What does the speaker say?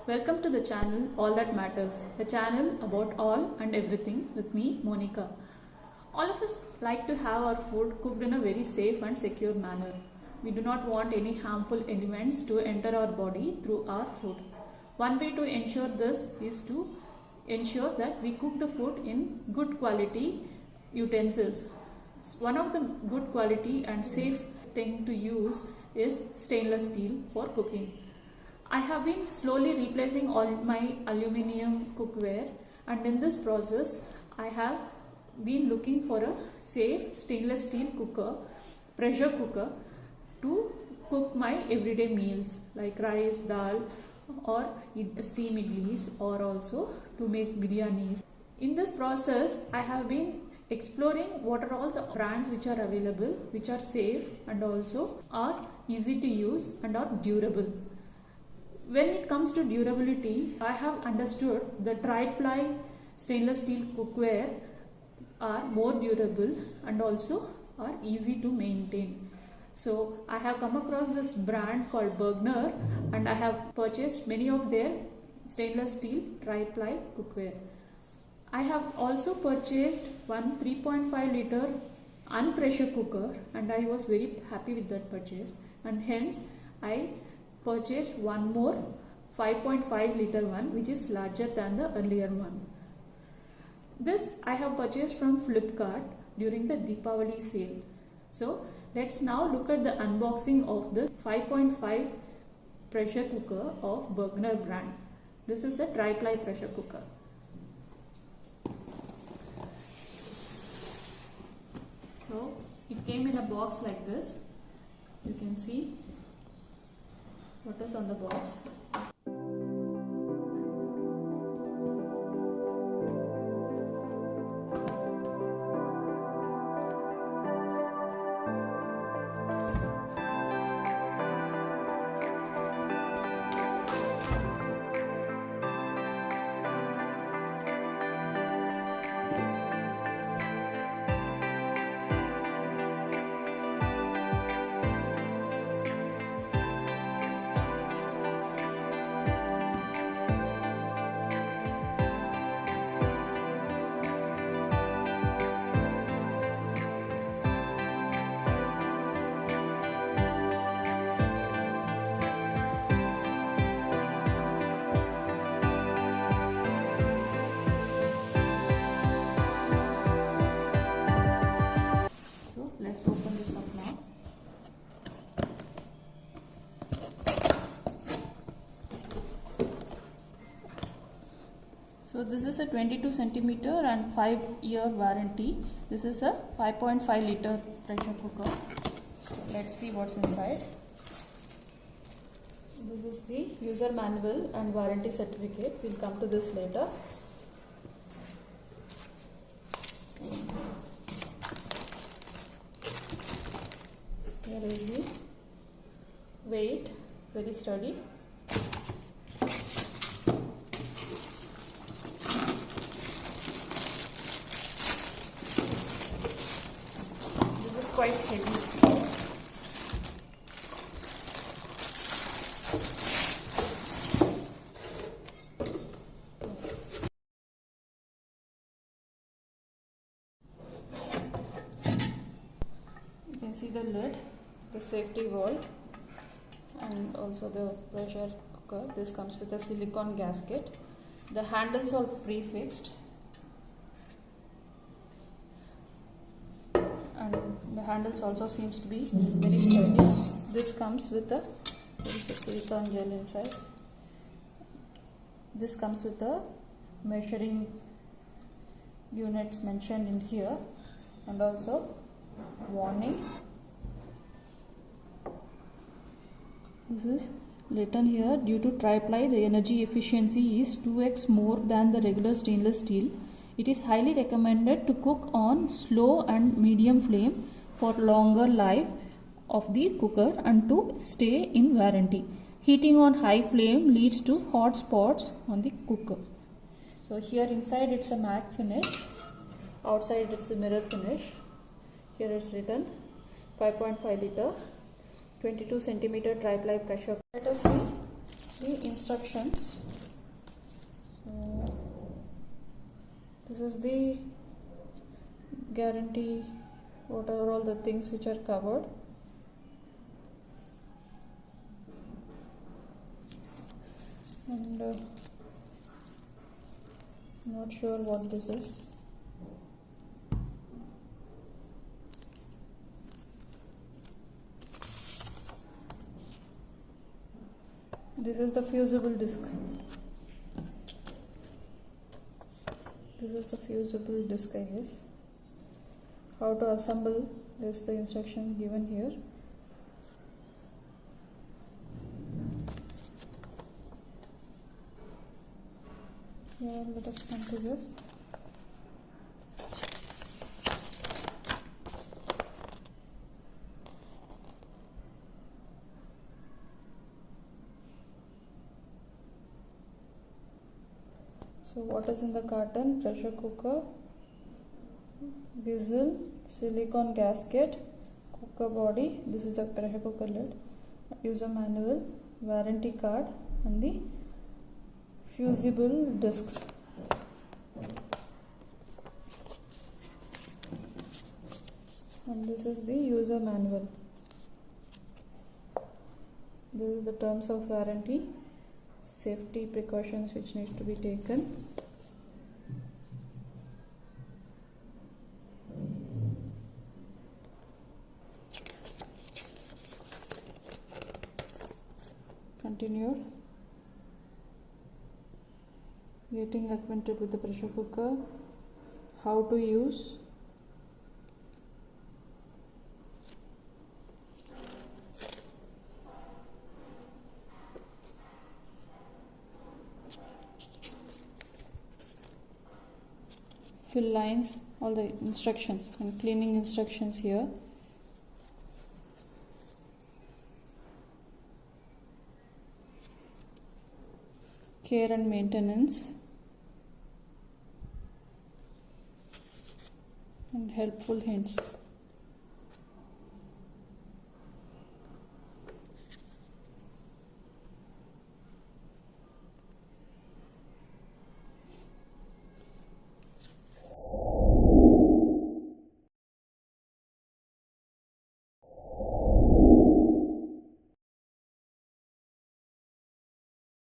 Welcome to the channel All That Matters, the channel about all and everything with me, Monica. All of us like to have our food cooked in a very safe and secure manner. We do not want any harmful elements to enter our body through our food. One way to ensure this is to ensure that we cook the food in good quality utensils. One of the good quality and safe thing to use is stainless steel for cooking. I have been slowly replacing all my aluminium cookware, and in this process I have been looking for a safe stainless steel pressure cooker to cook my everyday meals like rice, dal or steam idlis, or also to make biryanis. In this process I have been exploring what are all the brands which are available, which are safe and also are easy to use and are durable. When it comes to durability, I have understood the tri-ply stainless steel cookware are more durable and also are easy to maintain. So I have come across this brand called Bergner, and I have purchased many of their stainless steel tri-ply cookware. I have also purchased one 3.5 liter unpressure cooker, and I was very happy with that purchase, and hence I purchased one more 5.5 liter one, which is larger than the earlier one. This I have purchased from Flipkart during the Deepavali sale. So let's now look at the unboxing of this 5.5 pressure cooker of Bergner brand. This is a tri-ply pressure cooker. So it came in a box like this. You can see what is on the box. Let's open this up now. So this is a 22 centimeter and 5-year warranty. This is a 5.5 liter pressure cooker. So let's see what's inside. This is the user manual and warranty certificate. We'll come to this later. Here is the weight, very sturdy. This is quite heavy. You can see the lid, the safety valve, and also the pressure cooker. This comes with a silicone gasket. The handles are prefixed, and the handles also seems to be very sturdy. This comes with there is a silicone gel inside. This comes with the measuring units mentioned in here, and also warning. This is written here: due to tri-ply, the energy efficiency is 2x more than the regular stainless steel. It is highly recommended to cook on slow and medium flame for longer life of the cooker and to stay in warranty. Heating on high flame leads to hot spots on the cooker. So here inside it's a matte finish, outside it's a mirror finish. Here it's written 5.5 liter 22 centimeter tri-ply pressure. Let us see the instructions. So this is the guarantee, what are all the things which are covered. And not sure what this is. This is the fusible disc. This is the fusible disc, I guess. How to assemble is the instructions given here. Yeah, let us come to this. So what is in the carton? Pressure cooker, whistle, silicone gasket, cooker body. This is the pressure cooker lid. User manual, warranty card, and the fusible discs. And this is the user manual. This is the terms of warranty, safety precautions which needs to be taken. Continued. Getting acquainted with the pressure cooker, how to use, fill lines, all the instructions and cleaning instructions here. Care and maintenance and helpful hints.